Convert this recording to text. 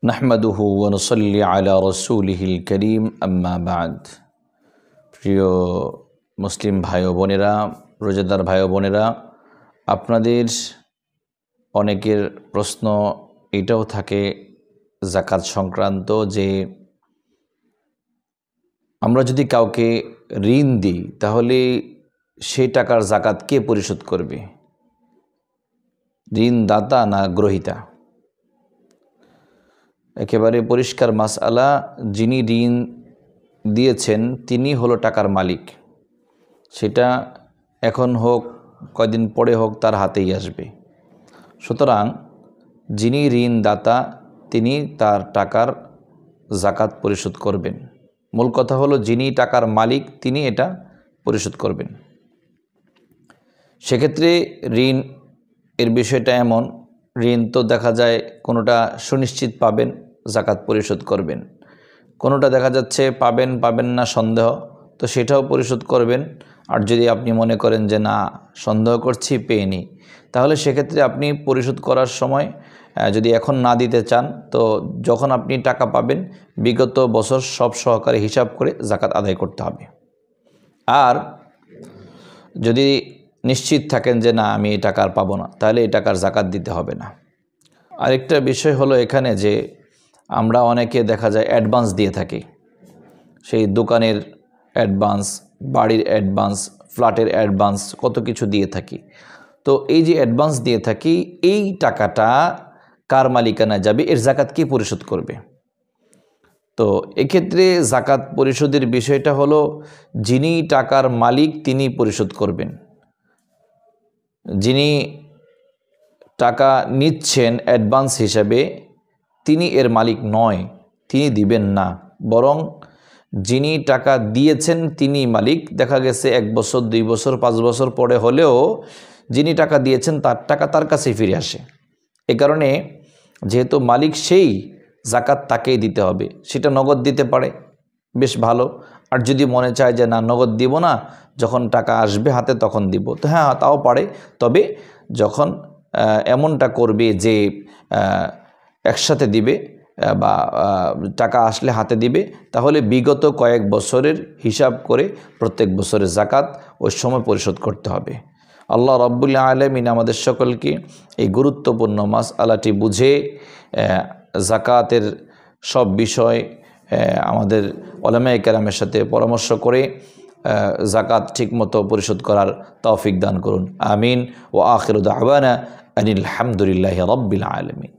নাহমাদুহু ওয়া নুসাল্লি আলা রাসূলিহিল কারীম আম্মা বা'দ। প্রিয় মুসলিম ভাই ও বোনেরা, রোজাদার ভাই ও বোনেরা, আপনাদের অনেকের প্রশ্ন এটাও থাকে যাকাত সংক্রান্ত যে আমরা যদি কাউকে ঋণ দিই তাহলে সেই টাকার যাকাত কে পরিশোধ করবে, ঋণদাতা না গ্রহীতা? একেবারে পরিষ্কার মাসআলা, যিনি ঋণ দিয়েছেন তিনি হলো টাকার মালিক। সেটা এখন হোক কয়দিন পরে হোক তার হাতেই আসবে। সুতরাং যিনি ঋণদাতা তিনি তার টাকার যাকাত পরিশোধ করবেন। মূল কথা হলো যিনি টাকার মালিক তিনি এটা পরিশোধ করবেন। সেক্ষেত্রে ঋণ এর বিষয়টা এমন, ঋণ তো দেখা যায় কোনোটা সুনিশ্চিত পাবেন, যাকাত পরিশোধ করবেন, কোনোটা দেখা যাচ্ছে পাবেন না সন্দেহ, তো সেটাও পরিশোধ করবেন। আর যদি আপনি মনে করেন যে না সন্দেহ করছি পেইনি, তাহলে সেক্ষেত্রে আপনি পরিশোধ করার সময় যদি এখন না দিতে চান তো যখন আপনি টাকা পাবেন বিগত বছর সব সহকারে হিসাব করে যাকাত আদায় করতে হবে। আর যদি নিশ্চিত থাকেন যে না আমি এই টাকা আর পাবো না, তাহলে এই টাকার যাকাত দিতে হবে না। আরেকটা বিষয় হলো এখানে যে আমরা অনেকে দেখা যায় অ্যাডভান্স দিয়ে থাকি, সেই দোকানের অ্যাডভান্স, বাড়ির অ্যাডভান্স, ফ্ল্যাটের অ্যাডভান্স, কত কিছু দিয়ে থাকি। তো এই যে অ্যাডভান্স দিয়ে থাকি, এই টাকাটা কার মালিকানায় যাবে, এর যাকাত কে পরিশোধ করবে? তো এক্ষেত্রে যাকাত পরিশোধের বিষয়টা হলো যিনি টাকার মালিক তিনি পরিশোধ করবেন। যিনি টাকা নিচ্ছেন অ্যাডভান্স হিসাবে তিনি এর মালিক নয়, তিনি দিবেন না, বরং যিনি টাকা দিয়েছেন তিনি মালিক। দেখা গেছে 1 বছর 2 বছর 5 বছর পরে হলেও যিনি টাকা দিয়েছেন তার টাকা তার কাছেই ফিরে আসে। এ কারণে যেহেতু মালিক সেই, যাকাত তাকেই দিতে হবে। সেটা নগদ দিতে পারে, বেশ ভালো। আর যদি মনে চায় যে না নগদ দিব না, যখন টাকা আসবে হাতে তখন দিব, তো হ্যাঁ তাও পারে। তবে যখন এমনটা করবে যে একসাথে দিবে বা টাকা আসলে হাতে দিবে, তাহলে বিগত কয়েক বছরের হিসাব করে প্রত্যেক বছরের যাকাত ওই সময় পরিশোধ করতে হবে। আল্লাহ রাব্বুল আলামিন আমাদের সকলকে এই গুরুত্বপূর্ণ মাসআলাটি বুঝে যাকাতের সব বিষয় আমাদের উলামায়ে কেরামের সাথে পরামর্শ করে যাকাত ঠিকমতো পরিশোধ করার তৌফিক দান করুন। আমিন। ওয়া আখিরু দাওয়ানা আনিল হামদুলিল্লাহি রাব্বিল আলামিন।